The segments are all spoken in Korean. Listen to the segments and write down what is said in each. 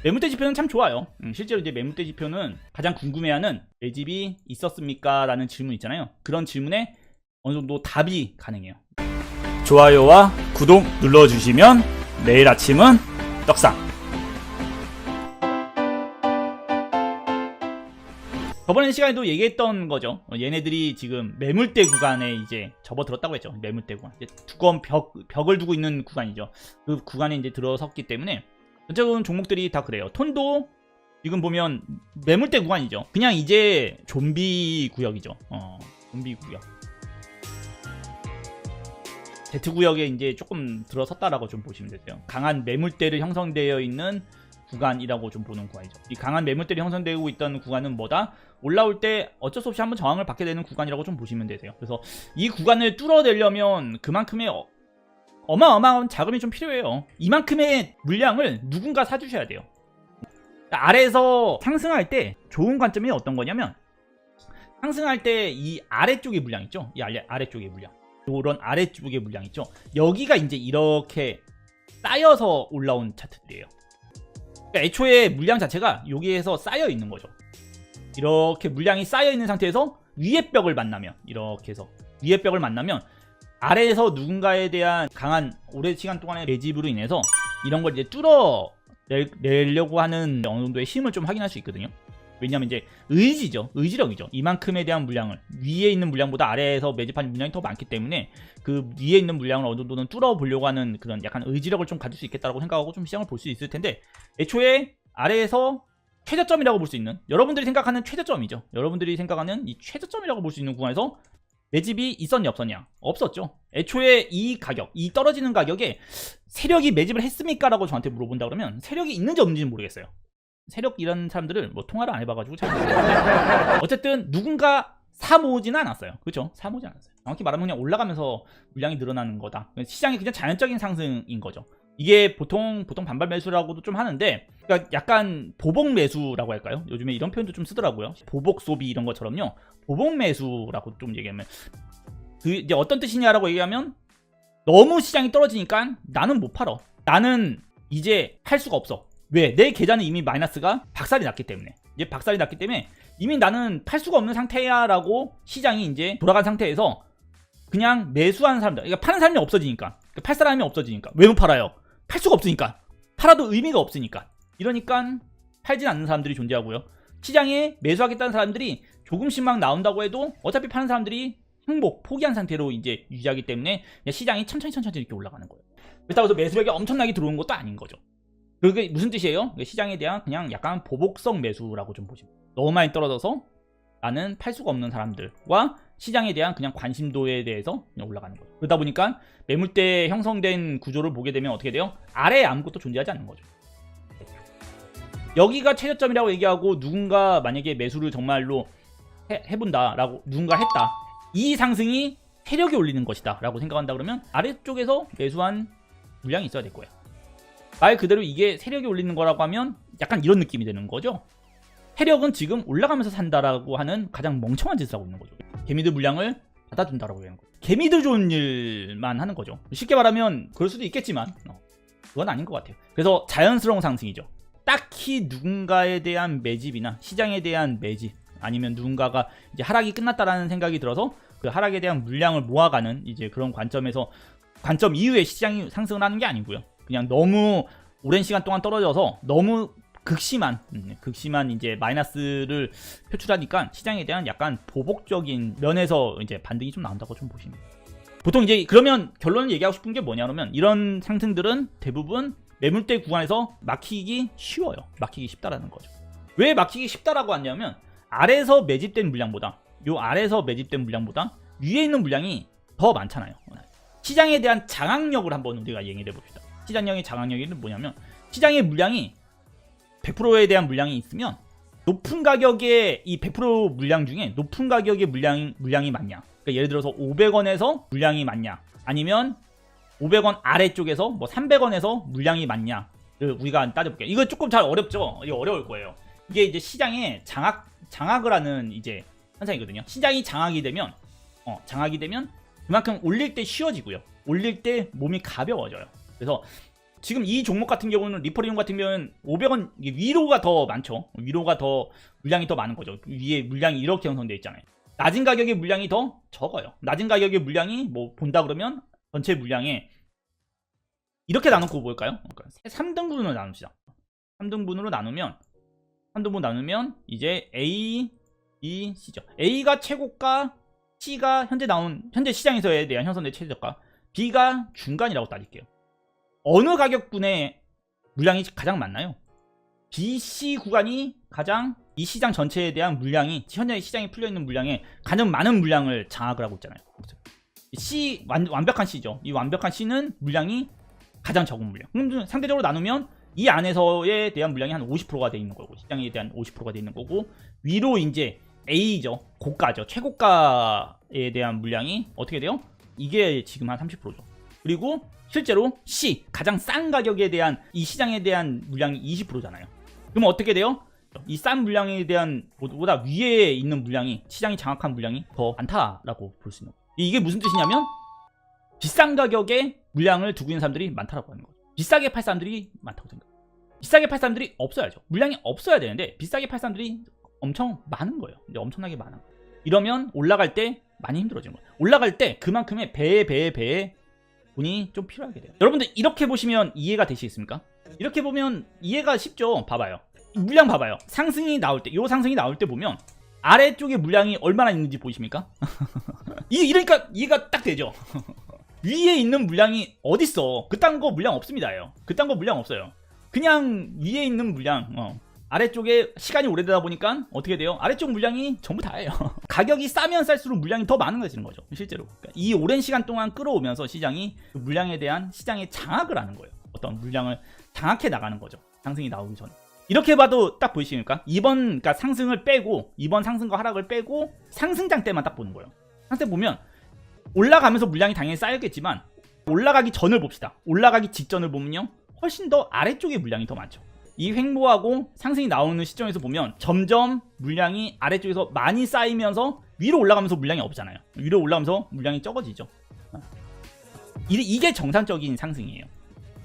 매물대 지표는 참 좋아요. 실제로 이제 매물대 지표는 가장 궁금해하는 매집이 있었습니까? 라는 질문 있잖아요. 그런 질문에 어느 정도 답이 가능해요. 좋아요와 구독 눌러주시면 내일 아침은 떡상. 저번 시간에도 얘기했던 거죠. 얘네들이 지금 매물대 구간에 이제 접어들었다고 했죠. 매물대 구간. 이제 두꺼운 벽을 두고 있는 구간이죠. 그 구간에 이제 들어섰기 때문에 전체적인 종목들이 다 그래요. 톤도 지금 보면 매물대 구간이죠. 그냥 이제 좀비 구역이죠. 좀비 구역. Z 구역에 이제 조금 들어섰다라고 좀 보시면 되세요. 강한 매물대를 형성되어 있는 구간이라고 좀 보는 구간이죠. 이 강한 매물대를 형성되고 있던 구간은 뭐다? 올라올 때 어쩔 수 없이 한번 저항을 받게 되는 구간이라고 좀 보시면 되세요. 그래서 이 구간을 뚫어내려면 그만큼의 어마어마한 자금이 좀 필요해요. 이만큼의 물량을 누군가 사주셔야 돼요. 아래에서 상승할 때 좋은 관점이 어떤 거냐면, 상승할 때 이 아래쪽의 물량 있죠? 이 아래쪽의 물량, 이런 아래쪽의 물량 있죠? 여기가 이제 이렇게 쌓여서 올라온 차트들이에요. 그러니까 애초에 물량 자체가 여기에서 쌓여 있는 거죠. 이렇게 물량이 쌓여 있는 상태에서 위의 벽을 만나면, 이렇게 해서 위의 벽을 만나면 아래에서 누군가에 대한 강한 오랜 시간 동안의 매집으로 인해서 이런 걸 이제 뚫어내려고 하는 어느 정도의 힘을 좀 확인할 수 있거든요. 왜냐하면 이제 의지죠. 의지력이죠. 이만큼에 대한 물량을, 위에 있는 물량보다 아래에서 매집하는 물량이 더 많기 때문에 그 위에 있는 물량을 어느 정도는 뚫어보려고 하는 그런 약간 의지력을 좀 가질 수 있겠다고 생각하고 좀 시장을 볼 수 있을 텐데, 애초에 아래에서 최저점이라고 볼 수 있는, 여러분들이 생각하는 최저점이죠. 여러분들이 생각하는 이 최저점이라고 볼 수 있는 구간에서 매집이 있었냐 없었냐? 없었죠. 애초에 이 가격, 이 떨어지는 가격에 세력이 매집을 했습니까? 라고 저한테 물어본다 그러면 세력이 있는지 없는지는 모르겠어요. 세력 이런 사람들을 뭐 통화를 안 해봐가지고 잘 모르겠어요. 어쨌든 누군가 사 모으지는 않았어요. 그렇죠? 사 모으지 않았어요. 정확히 말하면 그냥 올라가면서 물량이 늘어나는 거다. 시장이 그냥 자연적인 상승인 거죠. 이게 보통 반발 매수라고도 좀 하는데, 그러니까 약간 보복 매수라고 할까요? 요즘에 이런 표현도 좀 쓰더라고요. 보복 소비 이런 것처럼요. 보복 매수라고 좀 얘기하면, 그 이제 어떤 뜻이냐라고 얘기하면, 너무 시장이 떨어지니까 나는 못 팔어. 나는 이제 팔 수가 없어. 왜? 내 계좌는 이미 마이너스가 박살이 났기 때문에. 이제 박살이 났기 때문에 이미 나는 팔 수가 없는 상태야라고 시장이 이제 돌아간 상태에서 그냥 매수하는 사람들, 그러니까 파는 사람이 없어지니까, 팔 사람이 없어지니까. 왜 못 팔아요? 팔 수가 없으니까. 팔아도 의미가 없으니까. 이러니까 팔진 않는 사람들이 존재하고요. 시장에 매수하겠다는 사람들이 조금씩 막 나온다고 해도 어차피 파는 사람들이 포기한 상태로 이제 유지하기 때문에 시장이 천천히 이렇게 올라가는 거예요. 그렇다고 해서 매수력이 엄청나게 들어오는 것도 아닌 거죠. 그게 무슨 뜻이에요? 시장에 대한 그냥 약간 보복성 매수라고 좀 보시면, 너무 많이 떨어져서 나는 팔 수가 없는 사람들과 시장에 대한 그냥 관심도에 대해서 그냥 올라가는 거예요. 그러다 보니까 매물대 형성된 구조를 보게 되면 어떻게 돼요? 아래에 아무것도 존재하지 않는 거죠. 여기가 최저점이라고 얘기하고 누군가 만약에 매수를 정말로 해본다라고, 누군가 했다, 이 상승이 세력이 올리는 것이다 라고 생각한다 그러면 아래쪽에서 매수한 물량이 있어야 될 거예요. 말 그대로 이게 세력이 올리는 거라고 하면 약간 이런 느낌이 되는 거죠. 세력은 지금 올라가면서 산다라고 하는 가장 멍청한 짓을 하고 있는 거죠. 개미들 물량을 받아준다라고 하는 거죠. 개미들 좋은 일만 하는 거죠. 쉽게 말하면 그럴 수도 있겠지만 그건 아닌 것 같아요. 그래서 자연스러운 상승이죠. 딱히 누군가에 대한 매집이나 시장에 대한 매집, 아니면 누군가가 이제 하락이 끝났다라는 생각이 들어서 그 하락에 대한 물량을 모아가는 이제 그런 관점 이후에 시장이 상승을 하는 게 아니고요. 그냥 너무 오랜 시간 동안 떨어져서 너무 극심한 이제 마이너스를 표출하니까 시장에 대한 약간 보복적인 면에서 이제 반등이 좀 나온다고 좀 보시면 돼요. 보통 이제 그러면 결론을 얘기하고 싶은 게 뭐냐면, 이런 상승들은 대부분 매물대 구간에서 막히기 쉬워요. 막히기 쉽다라는 거죠. 왜 막히기 쉽다라고 하냐면, 아래에서 매집된 물량보다 위에 있는 물량이 더 많잖아요. 시장에 대한 장악력을 한번 우리가 얘기해 봅시다. 시장의 장악력이 뭐냐면, 시장의 물량이 100%에 대한 물량이 있으면 높은 가격의 이 100% 물량 중에 높은 가격의 물량이 많냐, 그러니까 예를 들어서 500원에서 물량이 많냐, 아니면 500원 아래쪽에서 뭐 300원에서 물량이 많냐, 우리가 따져볼게요. 이거 조금 잘 어렵죠? 이거 어려울 거예요. 이게 이제 시장에 장악을 하는 이제 현상이거든요. 시장이 장악이 되면 그만큼 올릴 때 쉬워지고요. 올릴 때 몸이 가벼워져요. 그래서 지금 이 종목 같은 경우는 리퍼리움 같은 경우는 500원 위로가 더 많죠. 위로가 더 물량이 더 많은 거죠. 위에 물량이 이렇게 형성되어 있잖아요. 낮은 가격의 물량이 더 적어요. 낮은 가격의 물량이 뭐 본다 그러면 전체 물량에 이렇게 나누고 볼까요? 3등분으로 나눕시다. 3등분으로 나누면 이제 A, B, C죠. A가 최고가, C가 현재 시장에서에 대한 형성된 최저가, B가 중간이라고 따질게요. 어느 가격분의 물량이 가장 많나요? B, C 구간이 가장 이 시장 전체에 대한 물량이 현재 시장에 풀려있는 물량에 가장 많은 물량을 장악을 하고 있잖아요. C, 완벽한 C죠. 이 완벽한 C는 물량이 가장 적은 물량. 그럼 상대적으로 나누면 이 안에서에 대한 물량이 한 50%가 돼 있는 거고, 시장에 대한 50%가 돼 있는 거고, 위로 이제 A죠. 고가죠. 최고가에 대한 물량이 어떻게 돼요? 이게 지금 한 30%죠. 그리고 실제로 C, 가장 싼 가격에 대한 이 시장에 대한 물량이 20%잖아요. 그러면 어떻게 돼요? 이 싼 물량에 대한 보다 위에 있는 물량이, 시장이 장악한 물량이 더 많다라고 볼 수 있는 거예요. 이게 무슨 뜻이냐면 비싼 가격에 물량을 두고 있는 사람들이 많다라고 하는 거죠. 비싸게 팔 사람들이 많다고 생각해요. 비싸게 팔 사람들이 없어야죠. 물량이 없어야 되는데 비싸게 팔 사람들이 엄청 많은 거예요. 근데 엄청나게 많아. 이러면 올라갈 때 많이 힘들어지는 거예요. 올라갈 때 그만큼의 배에 돈이 좀 필요하게 돼요. 여러분들 이렇게 보시면 이해가 되시겠습니까? 이렇게 보면 이해가 쉽죠. 봐봐요. 물량 봐봐요. 상승이 나올 때, 요 상승이 나올 때 보면 아래쪽에 물량이 얼마나 있는지 보이십니까? 이러니까 이해가 딱 되죠. 위에 있는 물량이 어딨어? 그딴 거 물량 없습니다요. 그딴 거 물량 없어요. 그냥 위에 있는 물량, 아래쪽에 시간이 오래되다 보니까 어떻게 돼요? 아래쪽 물량이 전부 다예요. 가격이 싸면 쌀수록 물량이 더 많아지는 거죠. 실제로. 그러니까 이 오랜 시간 동안 끌어오면서 시장이 그 물량에 대한 시장의 장악을 하는 거예요. 어떤 물량을 장악해 나가는 거죠. 상승이 나오기 전에. 이렇게 봐도 딱 보이십니까? 그러니까 상승을 빼고, 이번 상승과 하락을 빼고 상승장 때만 딱 보는 거예요. 상승 보면 올라가면서 물량이 당연히 쌓였겠지만 올라가기 전을 봅시다. 올라가기 직전을 보면요, 훨씬 더 아래쪽에 물량이 더 많죠. 이 횡보하고 상승이 나오는 시점에서 보면 점점 물량이 아래쪽에서 많이 쌓이면서 위로 올라가면서 물량이 없잖아요. 위로 올라가면서 물량이 적어지죠. 이게 정상적인 상승이에요.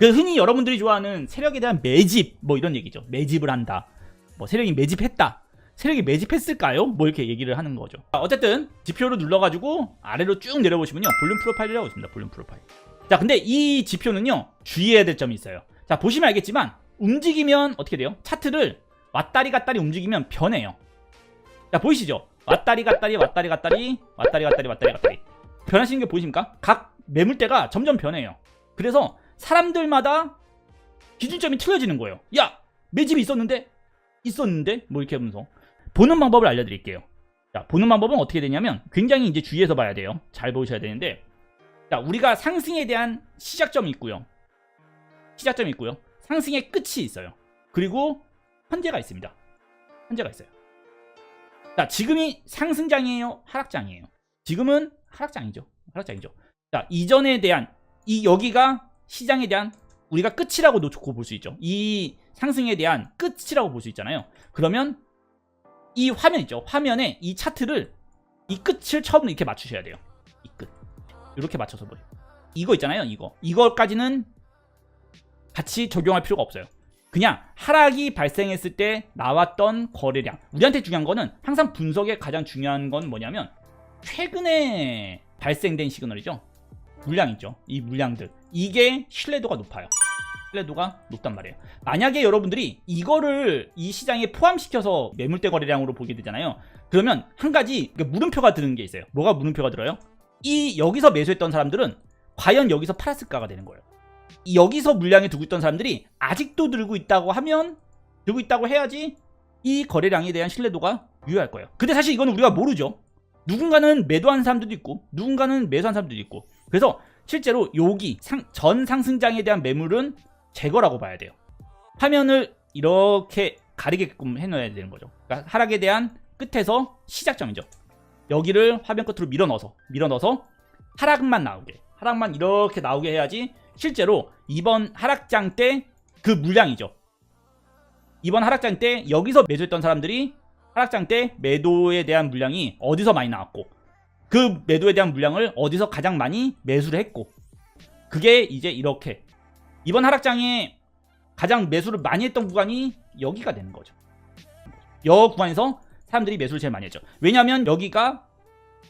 흔히 여러분들이 좋아하는 세력에 대한 매집, 뭐 이런 얘기죠. 매집을 한다. 뭐 세력이 매집했다. 세력이 매집했을까요? 뭐 이렇게 얘기를 하는 거죠. 어쨌든 지표를 눌러가지고 아래로 쭉 내려보시면요, 볼륨 프로파일이라고 있습니다. 볼륨 프로파일. 자, 근데 이 지표는요, 주의해야 될 점이 있어요. 자, 보시면 알겠지만 움직이면 어떻게 돼요? 차트를 왔다리 갔다리 움직이면 변해요. 자, 보이시죠? 왔다리 갔다리 왔다리 갔다리 왔다리 갔다리 왔다리 갔다리 변하시는 게 보이십니까? 각 매물대가 점점 변해요. 그래서 사람들마다 기준점이 틀려지는 거예요. 야, 매집이 있었는데 뭐 이렇게 하면서 보는 방법을 알려드릴게요. 자, 보는 방법은 어떻게 되냐면 굉장히 이제 주의해서 봐야 돼요. 잘 보셔야 되는데, 자, 우리가 상승에 대한 시작점이 있고요. 상승의 끝이 있어요. 그리고 현재가 있습니다. 현재가 있어요. 자, 지금이 상승장이에요? 하락장이에요? 지금은 하락장이죠. 자, 이전에 대한 여기가 시장에 대한 우리가 끝이라고 놓고 볼 수 있죠. 이 상승에 대한 끝이라고 볼 수 있잖아요. 그러면 이 화면 있죠. 화면에 이 차트를, 이 끝을 처음으로 이렇게 맞추셔야 돼요. 이 끝. 이렇게 맞춰서 보여요. 이거 있잖아요. 이거까지는 같이 적용할 필요가 없어요. 그냥 하락이 발생했을 때 나왔던 거래량. 우리한테 중요한 거는 항상 분석에 가장 중요한 건 뭐냐면 최근에 발생된 시그널이죠. 물량 있죠. 이 물량들. 이게 신뢰도가 높아요. 신뢰도가 높단 말이에요. 만약에 여러분들이 이거를 이 시장에 포함시켜서 매물대 거래량으로 보게 되잖아요. 그러면 한 가지 물음표가 드는 게 있어요. 뭐가 물음표가 들어요? 여기서 매수했던 사람들은 과연 여기서 팔았을까가 되는 거예요. 여기서 물량에 두고 있던 사람들이 아직도 들고 있다고 해야지 이 거래량에 대한 신뢰도가 유효할 거예요. 근데 사실 이거는 우리가 모르죠. 누군가는 매도한 사람들도 있고 누군가는 매수한 사람들도 있고. 그래서 실제로 여기 전 상승장에 대한 매물은 제거라고 봐야 돼요. 화면을 이렇게 가리게끔 해놔야 되는 거죠. 그러니까 하락에 대한 끝에서 시작점이죠. 여기를 화면 끝으로 밀어넣어서 하락만 이렇게 나오게 해야지 실제로 이번 하락장 때 그 물량이죠. 이번 하락장 때 여기서 매수했던 사람들이 하락장 때 매도에 대한 물량이 어디서 많이 나왔고 그 매도에 대한 물량을 어디서 가장 많이 매수를 했고 그게 이제 이렇게 이번 하락장에 가장 매수를 많이 했던 구간이 여기가 되는 거죠. 이 구간에서 사람들이 매수를 제일 많이 했죠. 왜냐하면 여기가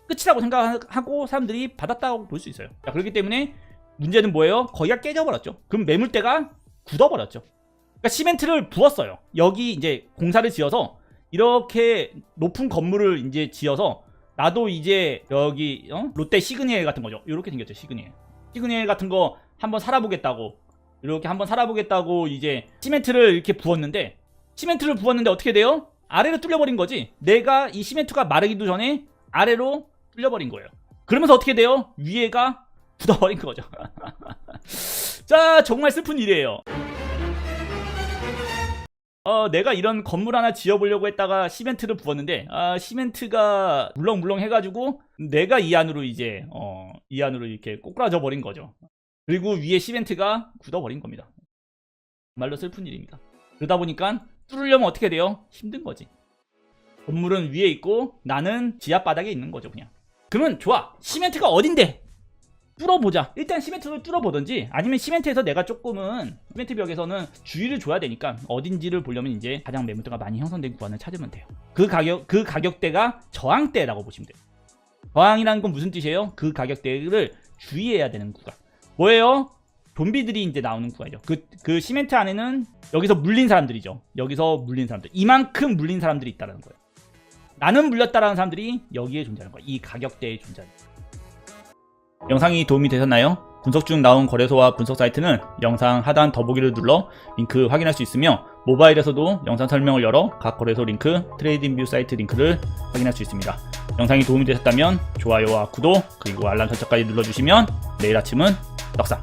끝이라고 생각하고 사람들이 받았다고 볼 수 있어요. 자, 그렇기 때문에 문제는 뭐예요? 거기가 깨져버렸죠. 그럼 매물대가 굳어버렸죠. 그러니까 시멘트를 부었어요. 여기 이제 공사를 지어서 이렇게 높은 건물을 이제 지어서 나도 이제 여기 롯데 시그니엘 같은 거죠. 이렇게 생겼죠. 시그니엘 같은 거 한번 살아보겠다고, 이렇게 한번 살아보겠다고 이제 시멘트를 이렇게 부었는데, 시멘트를 부었는데 어떻게 돼요? 아래로 뚫려버린 거지. 내가 이 시멘트가 마르기도 전에 아래로 뚫려버린 거예요. 그러면서 어떻게 돼요? 위에가 굳어버린 거죠. 자, 정말 슬픈 일이에요. 내가 이런 건물 하나 지어보려고 했다가 시멘트를 부었는데, 시멘트가 물렁물렁 해가지고 내가 이 안으로 이제 이 안으로 이렇게 꼬꾸라져 버린 거죠. 그리고 위에 시멘트가 굳어버린 겁니다. 정말로 슬픈 일입니다. 그러다 보니까 뚫으려면 어떻게 돼요? 힘든 거지. 건물은 위에 있고 나는 지하 바닥에 있는 거죠, 그냥. 그러면 좋아. 시멘트가 어딘데? 뚫어보자. 일단 시멘트를 뚫어보든지, 아니면 시멘트에서 내가 조금은, 시멘트 벽에서는 주의를 줘야 되니까 어딘지를 보려면 이제 가장 매물대가 많이 형성된 구간을 찾으면 돼요. 그 가격대가 저항대라고 보시면 돼요. 저항이라는 건 무슨 뜻이에요? 그 가격대를 주의해야 되는 구간. 뭐예요? 좀비들이 이제 나오는 구간이죠. 그 시멘트 안에는 여기서 물린 사람들이죠. 여기서 물린 사람들. 이만큼 물린 사람들이 있다는 거예요. 나는 물렸다라는 사람들이 여기에 존재하는 거예요. 이 가격대에 존재하는 거예요. 영상이 도움이 되셨나요? 분석 중 나온 거래소와 분석 사이트는 영상 하단 더보기를 눌러 링크 확인할 수 있으며, 모바일에서도 영상 설명을 열어 각 거래소 링크, 트레이딩뷰 사이트 링크를 확인할 수 있습니다. 영상이 도움이 되셨다면 좋아요와 구독, 그리고 알람 설정까지 눌러주시면 내일 아침은 떡상!